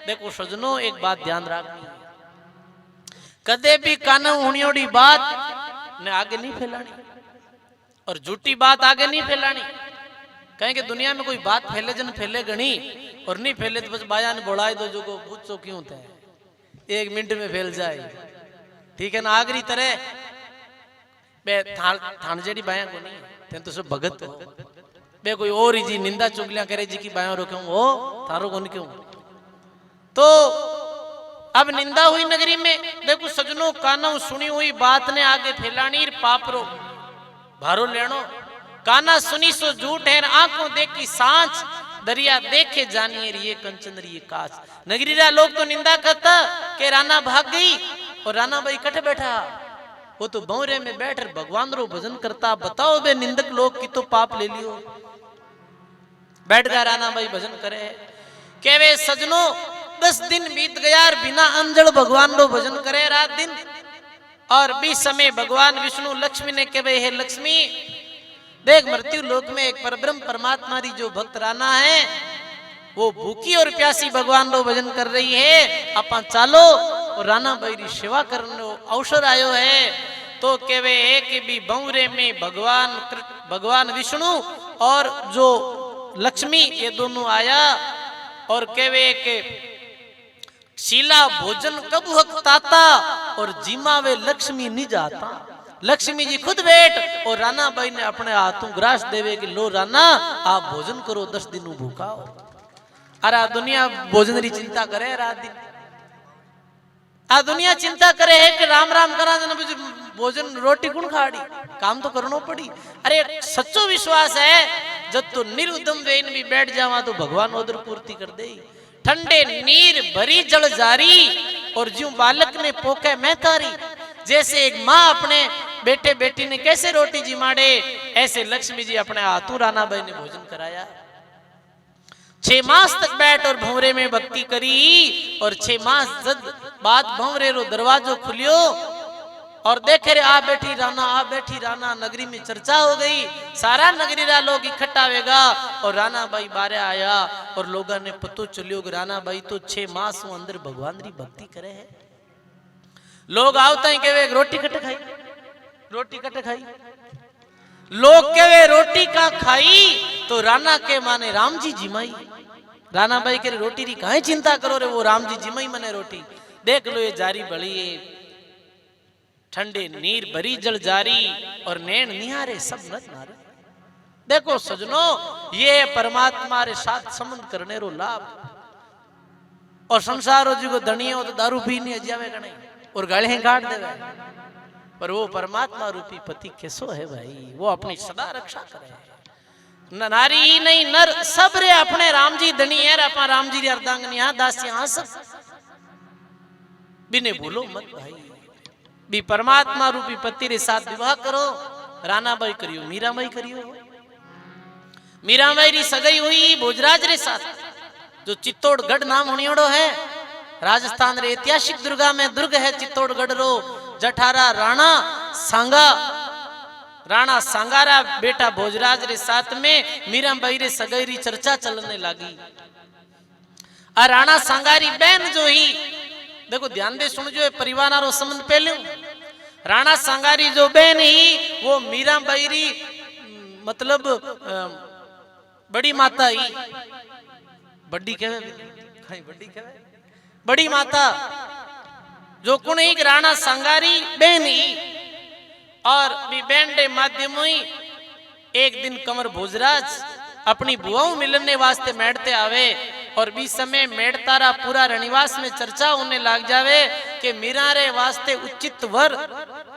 देखो सजनों एक बात ध्यान रखनी, कदे भी कानू हुणियोड़ी बात ने आगे नहीं फैलानी और झूठी बात आगे नहीं फैलानी। कहें कि दुनिया में कोई बात फैले जन फैले गणी और नहीं फैले तो बस बाया ने बोला दो जो को पूछो क्यों थे, 1 मिनट में फैल जाए, ठीक है ना। आगरी तरह बे थान जेडी बाया को नहीं तेन तो सब भगत हो बे कोई और ही जी निंदा चुगलियां करे जी की बाया रो क्यों हो थारो को नहीं क्यों। तो अब निंदा हुई नगरी में, देखो सजनों कानों सुनी हुई बात ने आगे फैलानी पापरो भारो लेनो। काना सुनी सो झूठ है, आंखों देखी सांच, दरिया देखे जानिए ये कंचन ये काच। नगरीरा लोग तो निंदा करता कि राना भाग गई और राना भाई कटे बैठा, वो तो बौरे में बैठ भगवान रो भजन करता। बताओ बे निंदक लोग की तो पाप ले लियो, बैठ गया राना भाई भजन करे। के वे सजनों 10 दिन बीत गया बिना अंजल भगवान रो भजन करे रात दिन। और बीच समय भगवान विष्णु लक्ष्मी ने कहे हे लक्ष्मी देख मृत्यु लोक में एक परब्रह्म परमात्मा री जो भक्त राना है वो भूखी और प्यासी भगवान रो भजन कर रही है, अपन चालो और राना भाई री सेवा करने अवसर आयो है। तो कहे है कि भी बौरे में भगवान विष्णु और जो लक्ष्मी ये दोनों आया और कहे के शीला भोजन कब हकताता और जीमा वे लक्ष्मी नहीं जाता। लक्ष्मी जी खुद बैठ और राना भाई ने अपने हाथों ग्रास देवे कि लो राना आप भोजन करो 10 दिन भूखा हो। अरे दुनिया भोजन री चिंता करे रात दिन, आ दुनिया चिंता करे है कि राम राम करा भोजन रोटी कौन खाड़ी, काम तो करना पड़ी। अरे सच्चो विश्वास है जब तो निरुदम वेन भी बैठ जावा तो भगवान उधर पूर्ति कर दे। ठंडे नीर भरी जल जारी और ज्यों बालक ने पोके महतारी। जैसे एक माँ अपने बेटे बेटी ने कैसे रोटी जिमाड़े, ऐसे लक्ष्मी जी अपने हाथों राना भाई ने भोजन कराया। 6 मास तक बैठ और भंवरे में भक्ति करी और 6 मास बाद भंवरे रो दरवाजो खुलियो और देखे रे आ बैठी राना नगरी में चर्चा हो गई। सारा नगरी रा लोग इकट्ठा होगा और राना भाई बारे आया और लोगों ने पतो चलियो कि राना भाई तो 6 मास अंदर भगवान री भक्ति करे है। लोग आवता ही कहे रोटी कट खाई, रोटी कट खाई। लोग कहे रोटी का खाई तो राना के माने राम जी जिमाई। राना भाई के रोटी री काहे चिंता करो रे, वो राम जी जिमाई मने रोटी। देख लो ये जारी बड़ी ठंडे नीर भरी जल जारी और नैन निहारे सब नर नारे। देखो सजनों ये परमात्मा रे साथ संबंध करने रो लाभ। और संसारो जी को धनी हो तो दारू पीने जावे नहीं और गाली काट देवे, पर वो परमात्मा रूपी पति कैसो है भाई, वो अपनी सदा रक्षा करे। नारी ही नहीं नर सब रे अपने राम जी धनी है, अपना राम जी री अर्धांगनी दासियां सब बिने बोलो मत भाई। भी परमात्मा रूपी पति रे साथ विवाह करो। राना भाई करियो, मीरा भाई करियो। मीरा भाई री सगाई हुई भोजराज रे साथ, जो चित्तौड़गढ़ नाम होनियोड़ो है। राजस्थान रे ऐतिहासिक दुर्गा में दुर्ग है चित्तौड़गढ़ रो। जठारा राणा सांगारा बेटा भोजराज रे साथ में मीरा भाई रे सगाई री चर्चा चलने लगी। आ राणा सांगारी बहन जो ही देखो ध्यान दे सुन जो परिवार रो संबंध पहले। राणा सांगारी जो बहन ही वो मीरा बाई री मतलब बड़ी माता ही, बड़ी कहवे बड़ी कहवे बड़ी माता जो कुण ही राणा सांगारी बहन ही। और भी बहन के माध्यम ही एक दिन कमर भोजराज अपनी बुआओं मिलने वास्ते मेड़ते आवे और भी समय मेड़तारा पूरा रनिवास में चर्चा होने लग जावे कि मीरा रे वास्ते उचित वर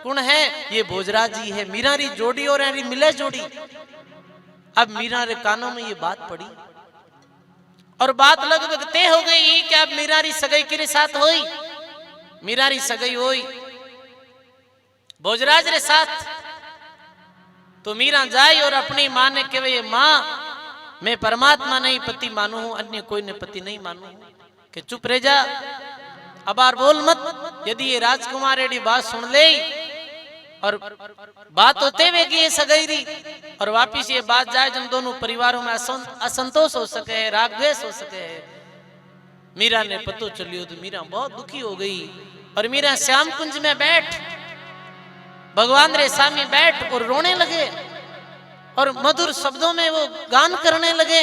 कौन है, ये भोजराज जी है। मीरा री जोड़ी और री मिले जोड़ी। अब मीरा रे कानों में ये बात पड़ी और बात लगभग तय हो गई कि अब मीरा री सगाई के साथ होई। मीरा री सगाई होई भोजराज रे साथ। तो मीरा जाई और अपनी मां ने कहे ये मां मैं परमात्मा नहीं पति मानू हूं, अन्य कोई ने पति नहीं मानू। कि चुप रह जा, अब बार बोल मत। यदि ये राजकुमार एडी बात सुन ले और बात होते हुए कि ये सगैरी और वापिस ये बात जाए जब दोनों परिवारों में असंतोष हो सके है, राग द्वेष हो सके है। मीरा ने पतो चलियो तो मीरा बहुत दुखी हो गई और मीरा श्याम कुंज में बैठ भगवान रे सामने बैठ और रोने लगे और मधुर शब्दों में वो गान करने लगे।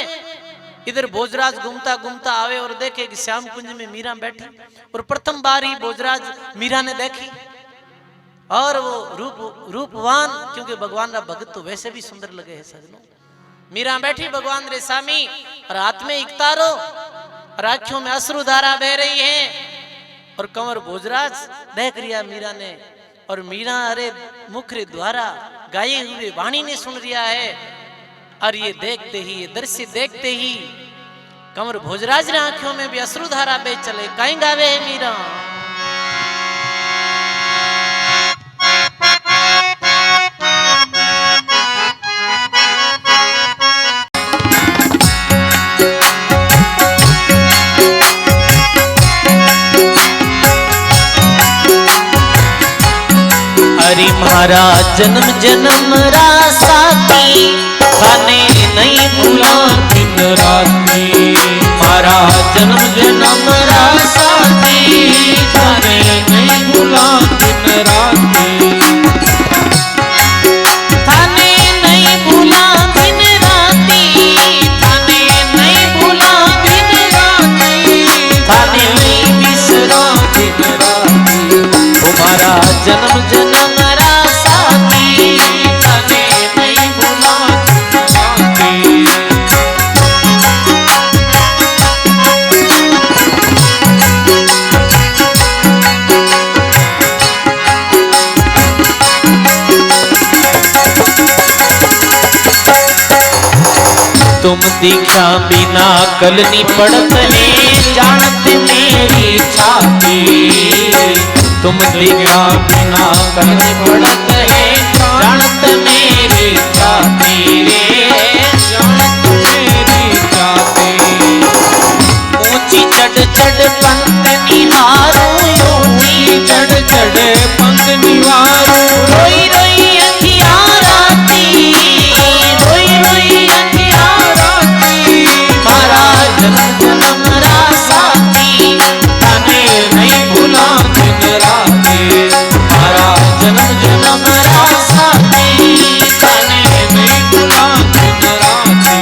इधर भोजराज घूमता घूमता आवे और देखे कि श्याम कुंज में मीरा बैठी और प्रथम बार ही भोजराज मीरा ने देखी और वो रूपवान, क्योंकि भगवान का भगत तो वैसे भी सुंदर लगे है सजनों। मीरा बैठी भगवान रे सामी और हाथ में एक तारो और आंखों में अश्रुधारा बह रही है और कंवर भोजराज देख रिया मीरा ने और मीरा अरे मुख रे द्वारा गाये हुए वाणी ने सुन रिया है और ये देखते ही, ये दृश्य देखते ही कंवर भोजराज ने आंखों में भी अश्रुधारा बह चले। कहीं गावे है मीरा हरि महाराज जन्म जन्म रासाती थाने नहीं भूला दिन राती। महाराज जन्म जन्म रासाती थाने नहीं भूला दिन राती। थाने नहीं भूला दिन राती, थाने नहीं भूला दिन राती, थाने नहीं बिसरा दिन राती। ओ महाराज जन्म जन्म तुम दीक्षा बिना कलनी पड़त है जानते मेरी छाती। तुम दीक्षा बिना कलनी पड़त है जानते मेरी छाती रे, जानत मेरी छाती। ऊंची चढ़ चढ़ पंत निहारो, ऊंची चढ़ चढ़ पंत निहारो। रोई रोई अखियां राती, रोई रोई अखियां जन्म जन्म रासाती थाने नहीं भूला दिन राती। महाराज जन्म जन्म रासाती थाने नहीं भूला दिन राती।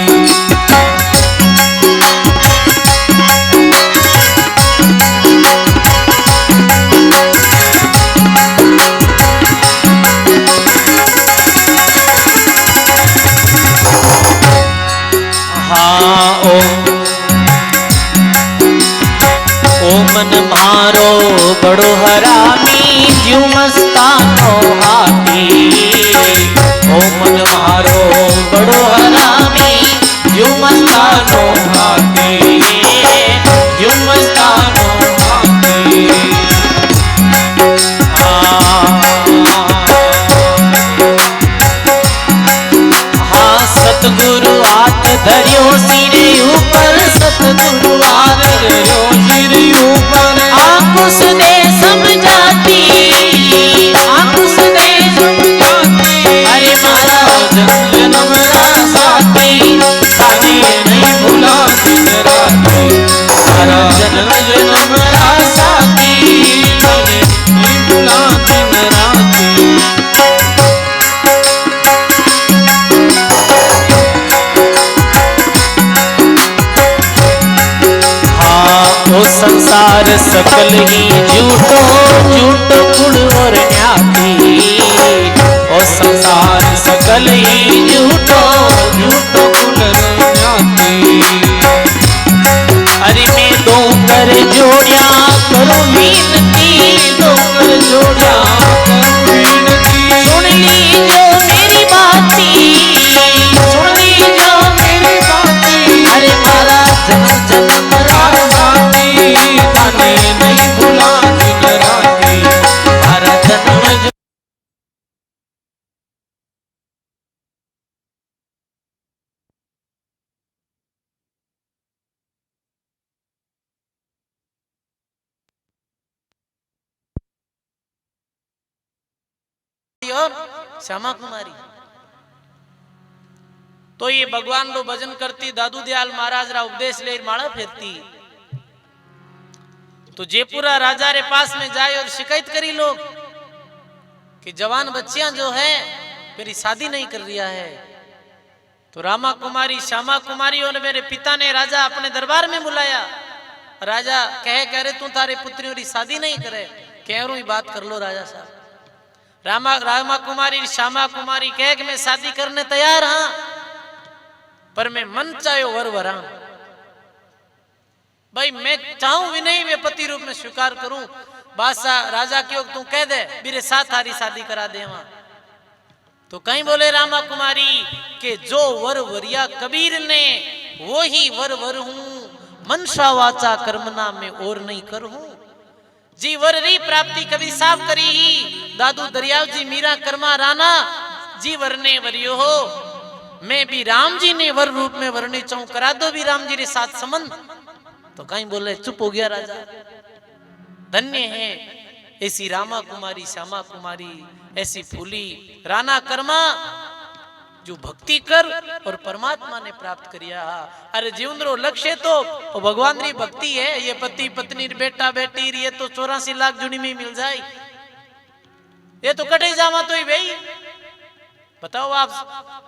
हाँ ओ मन मारो बड़ो हरामी ज्यू मस्तानो हाथी। ओ मन मारो बड़ो हरामी ज्यू मस्तानो हाथी, ज्यू मस्तानो हाथी। हाँ सतगुरु हाथ धरियो सिरे ऊपर, सतगुरु हाथ धरियो सिरे ऊपर। आंकुश दे समझाती, आंकुश दे समझाती। अरे महाराज जन्म जन्म रासाती थाने नहीं भूला दिन राती। महाराज जन्म जन्म रासाती थाने नहीं भूला दिन राती। ओ संसार सकल ही झूठो, झूठो कुल और न्याती। ओ संसार सकल ही झूठो, झूठो कुल और न्याती। अरे मैं दो कर जोड़िया करो विनती, दो कर जोड़िया करो विनती। सुन लीजो मेरी बाती, सुन लीजो मेरी बाती। अरे महाराज जन्म जन्म रासाती थाने नहीं भूला और श्यामा कुमारी। तो ये भगवान रो भजन करती, दादू दयाल महाराज रा उपदेश ले माला फेरती। तो जयपुरा राजा रे पास में जाए और शिकायत करी लोग कि जवान बच्चियां जो है मेरी शादी नहीं कर रिया है। तो रामा कुमारी, श्यामा कुमारी और मेरे पिता ने राजा अपने दरबार में बुलाया। राजा कह रहे तू तारे पुत्रियों की शादी नहीं करे, कह रू ही बात कर लो राजा साहब। रामा कुमारी, श्यामा कुमारी कह कि मैं शादी करने तैयार हाँ, पर मैं मन चाहो वर वरा। भाई मैं चाहूं भी नहीं, मैं पति रूप में स्वीकार करूं। बादशाह राजा क्यों तू कह दे मेरे साथ थारी शादी करा दे वहां। तो कहीं बोले रामा कुमारी के जो वर वरिया कबीर ने वो ही वर वर हूं, मनसा वाचा कर्मना में और नहीं कर हूं। जी वर री प्राप्ति कभी साफ करी ही, दादू दरियाव जी मीरा कर्मा राना जी वरने वरियो हो। मैं भी राम जी ने वर रूप में वरणी चाहूं, करा दो भी राम जी के साथ संबंध। तो कहीं बोले चुप हो गया राजा। धन्य है ऐसी रामा कुमारी, श्यामा कुमारी, ऐसी फूली राना कर्मा जो भक्ति कर और परमात्मा ने प्राप्त करिया। अरे जीवन रो लक्ष्य तो भगवान री भक्ति है। ये पति पत्नी बेटा बेटी ये तो 84 लाख जुनी में मिल जाए, ये तो कटे जावा तो ही भाई। बताओ आप,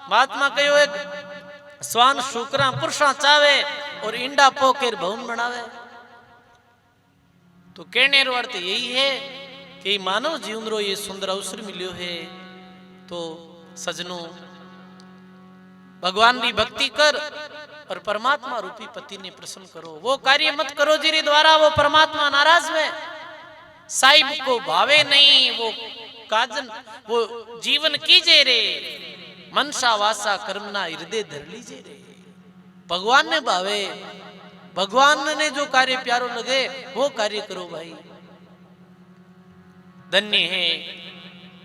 महात्मा कहो एक स्वान शुक्रा पुरुषा चावे और इंडा पोकेर भवन बनावे। तो कहने रो अर्थ यही है कि मानव जीवन रो ये सुंदर अवसर मिलियो है। तो सजनों भगवान की भक्ति कर और परमात्मा रूपी पति ने प्रसन्न करो। वो कार्य मत करो जिरे द्वारा वो परमात्मा नाराज है। साहिब को भावे नहीं वो काजन, वो जीवन कीजे रे, मनसा वासा कर्मना हृदय धर लीजे रे। भगवान ने भावे, भगवान ने जो कार्य प्यारो लगे वो कार्य करो भाई। धन्य है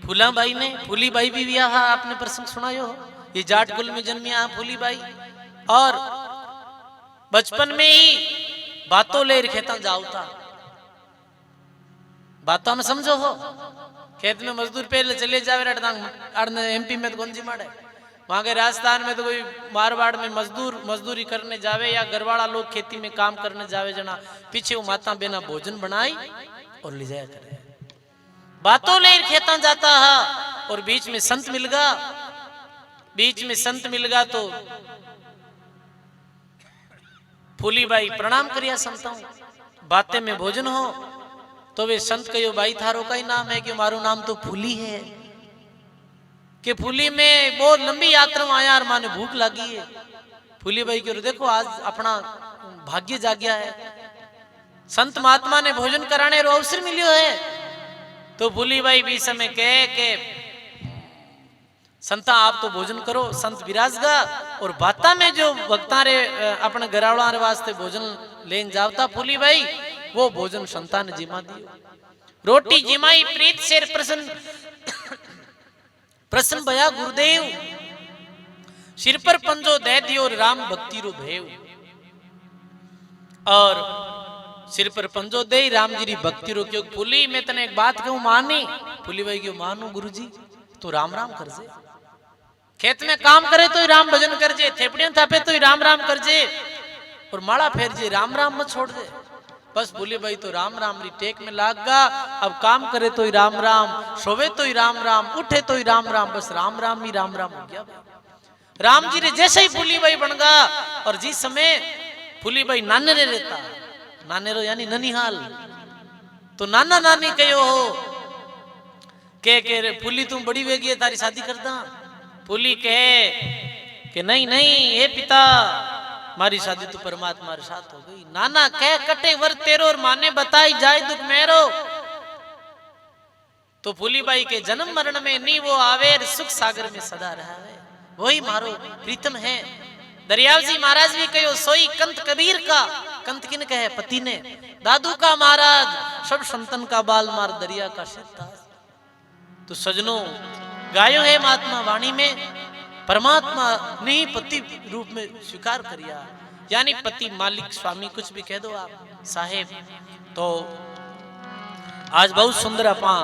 फूला बाई ने, फूली बाई भी ब्याह आपने प्रसंग सुनायो हो। ये जाट कुल में जन्मिया फूली बाई, और बचपन में ही बातों ले खेता जाओ था। बातों में समझो हो, खेत में मजदूर पहले चले जावे एमपी में तो कौन जी माड़े, वहां के राजस्थान में तो कोई मारवाड़ में मजदूरी करने जावे या घरवाड़ा लोग खेती में काम करने जावे जना, पीछे वो माता बेना भोजन बनाई और ले जाया करे। बातों ले खेता जाता है और बीच में संत मिल गया, बीच में संत मिल गया तो फूली बाई प्रणाम करिया संतों। बातें में भोजन हो तो वे संत कहो भाई थारो का ही नाम है कि मारो नाम तो फूली है, कि फूली में बहुत लंबी यात्रा में आया और माने भूख लगी है। फूली भाई कहो देखो आज अपना भाग्य जाग्या है, संत महात्मा ने भोजन कराने रो अवसर मिलियो है। तो फूली भाई भी समय कहे के संता आप तो भोजन करो, संत विराजगा और बाता में जो भक्ता रे अपने घरावड़ा रे वास्ते भोजन लेन जावता फूली भाई वो भोजन संता ने जिमा दियो। रोटी जिमाई प्रीत शेर प्रसन्न भया गुरुदेव, सिर पर पंजो दे दियो राम भक्ति रो भेव। और सिर पर पंजो दे राम जी री भक्ति रो क्यों। फूली मैं तने एक बात कहूं मानी, फूली भाई क्यों मानू गुरुजी तो राम राम कर जे, खेत में काम करे तो ही राम भजन कर जे, थेपड़ियां थापे तो ही राम राम कर जे, और माला फेर जे राम राम मत छोड़ दे। बस बोले भाई तो राम राम री टेक में लाग गा। अब काम करे तो ही राम राम, सोवे तो ही राम राम, उठे तो ही राम राम, बस राम राम ही राम राम हो गया। राम जी रे जैसे ही फूली भाई बन गा। और जिस समय फूली भाई नाने रे रहता, नाने रो यानी ननिहाल, तो नाना नानी कहो हो के फूली तुम बड़ी वेगी है तारी शादी करदा। फूली कहे कि नहीं नहीं हे पिता मारी शादी तो परमात्मा के साथ हो गई। नाना कह कटे वर तेरो और माने बताई जाए दुख मेरो। तो फूली बाई के जन्म मरण में नहीं वो आवे, सुख सागर में सदा रहा है, वही मारो प्रीतम है। दरियाव जी महाराज भी कहो सोई कंत कबीर का, कंत किन कहे पति ने, दादू का महाराज सब संतन का बाल मार दरिया का शब्द। तो सजनों गायो है महात्मा वाणी में, परमात्मा ने ही पति रूप में स्वीकार करिया, यानी पति मालिक स्वामी कुछ भी कह दो आप साहेब। तो आज बहुत सुंदर अपा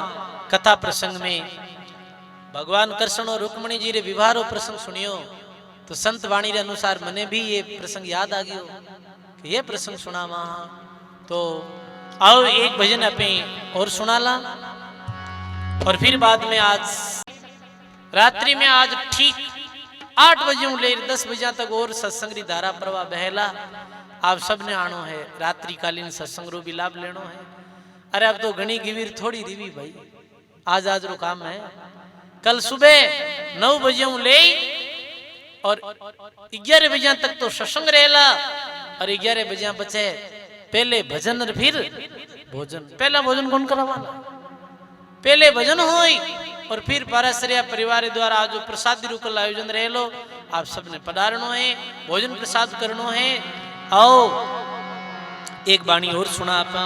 कथा प्रसंग में भगवान कृष्ण और रुक्मणी जी रे विवाह रो प्रसंग सुनियो तो संत वाणी रे अनुसार मने भी ये प्रसंग याद आ गयो कि ये प्रसंग सुनावा। तो आओ एक भजन अपे और सुनाला और फिर बाद में आज रात्रि में आज ठीक 8 बजे ले 10 बजे तक और सत्संग री धारा प्रवाह बहला। आप सबने आनो है रात्रिकालीन सत्संग रो भी लाभ लेनो है। अरे अब तो घनी गिवीर थोड़ी रिवी भाई, आज रो काम है। कल सुबह 9 बजे ले और 11 बजे तक तो सत्संग रहेला और 11 बजे बचे पहले भजन और फिर भोजन। पहला भोजन कौन करवाना? पहले भजन होई और फिर पाराश्रय परिवार द्वारा आज जो प्रसाद रूकल आयोजन रहेलो आप सबने पधारनो है, भोजन प्रसाद करनो है। आओ एक बाणी और सुना आपा।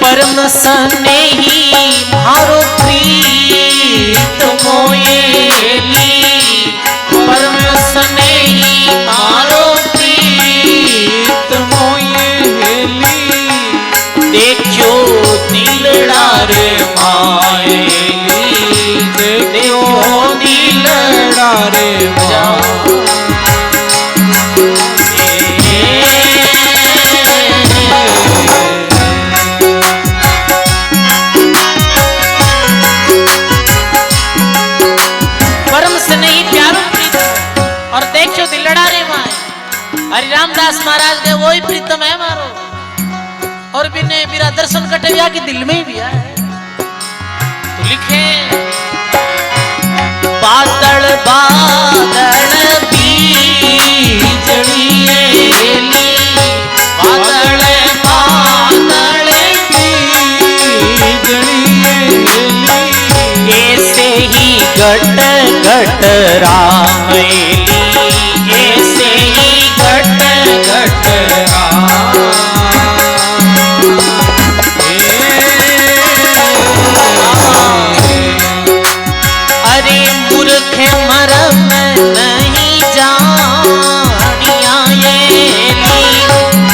परम स्नेही मारो प्रीत मोयेली, परम स्नेही मारो प्रीत मोयेली, देखो दिलड़ा रे मायेली, देखो दिलड़ा रे मायेली। हरि रामदास महाराज ने वही प्रीतम है मारो और भी ने मेरा दर्शन कटे बिया कि दिल में ही बिया है। तो लिखे बादल बादल बीजड़ी बादल बादल बीजड़ी ऐसे ही घट घट रामेली, ऐसे ही घट घट अरे मूर्ख मरम नहीं जानिया ये,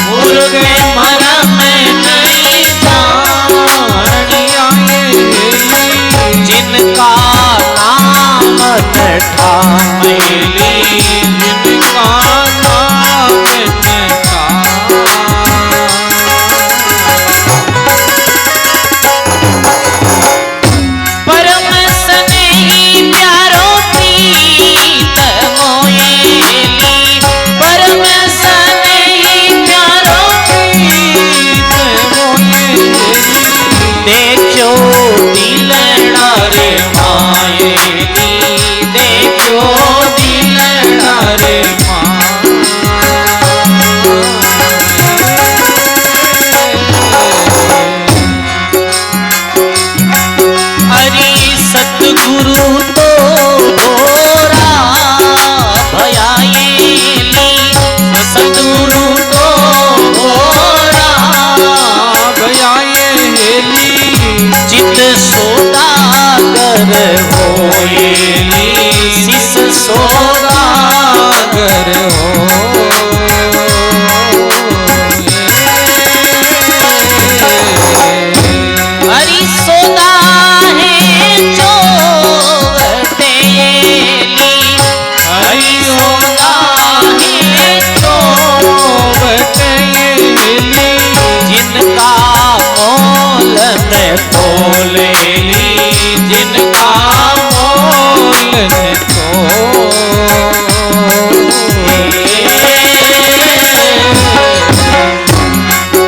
मूर्ख मरम नहीं जानिया ये, जिनका नाम ठामेली, जिनका नाम परम स्नेही प्यारो प्रीत मोयेली, परम स्नेही प्यारो प्रीत मोयेली, देखो दिलड़ा रे मायेली, देखो दिलड़ा रे सतगुरु तो भोरा भयायेली, सतगुरु तो भोरा भयायेली, चित सौदागर होयेली, शिष सौदागर हो। हरि सौदा जिनका मोल न तोलेली, जिनका मोल न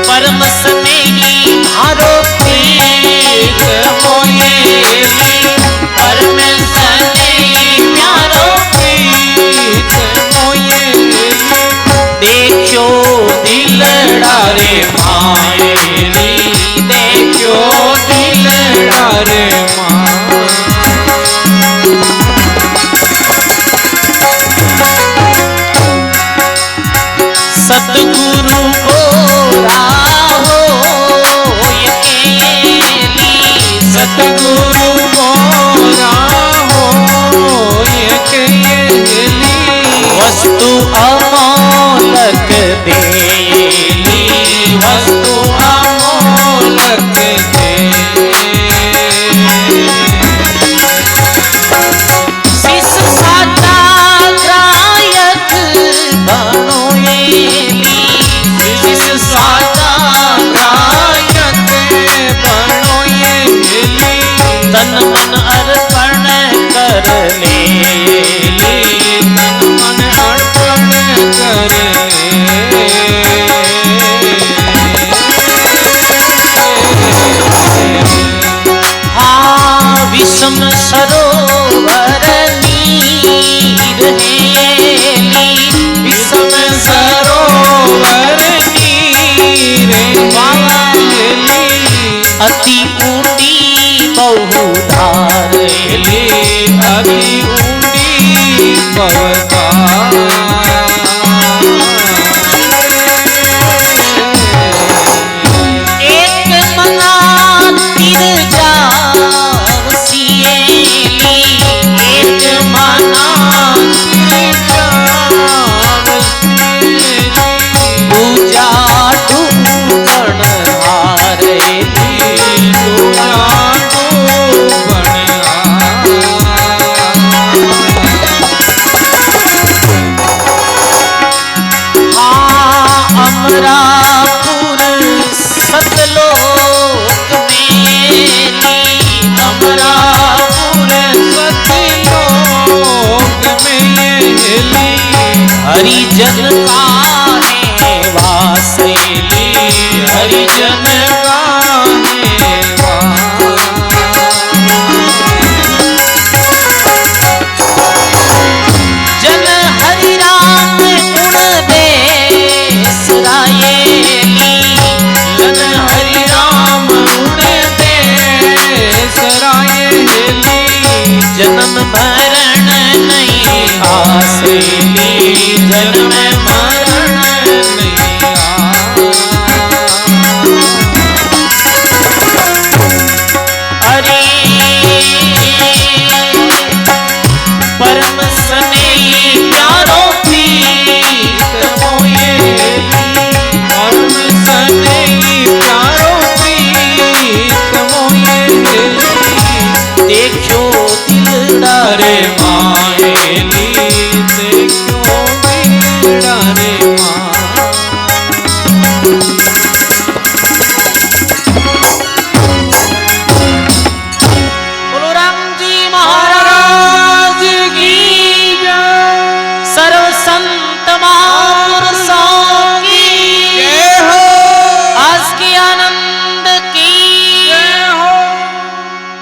परम स्नेही मारो प्रीत मोयेली, परम स्नेही प्यारो प्रीत मोयेली, देखो दिलड़ा रे मायेली, देखो दिलड़ा रे सतगुरु अति ऊंडी बहुधार अति ऊंडी एक मना तिर जावसिएली एक मना पूजा ढूंढण हारेली अमरापुर सतलोक मेली अमरापुर सतलोक मेली हरिजन काहे वासेली हरिजन काहे जन हरि राम गुण बेसरायेली जन हरि राम गुण बेसरायेली जन्म मरण नहीं आसेली जन्म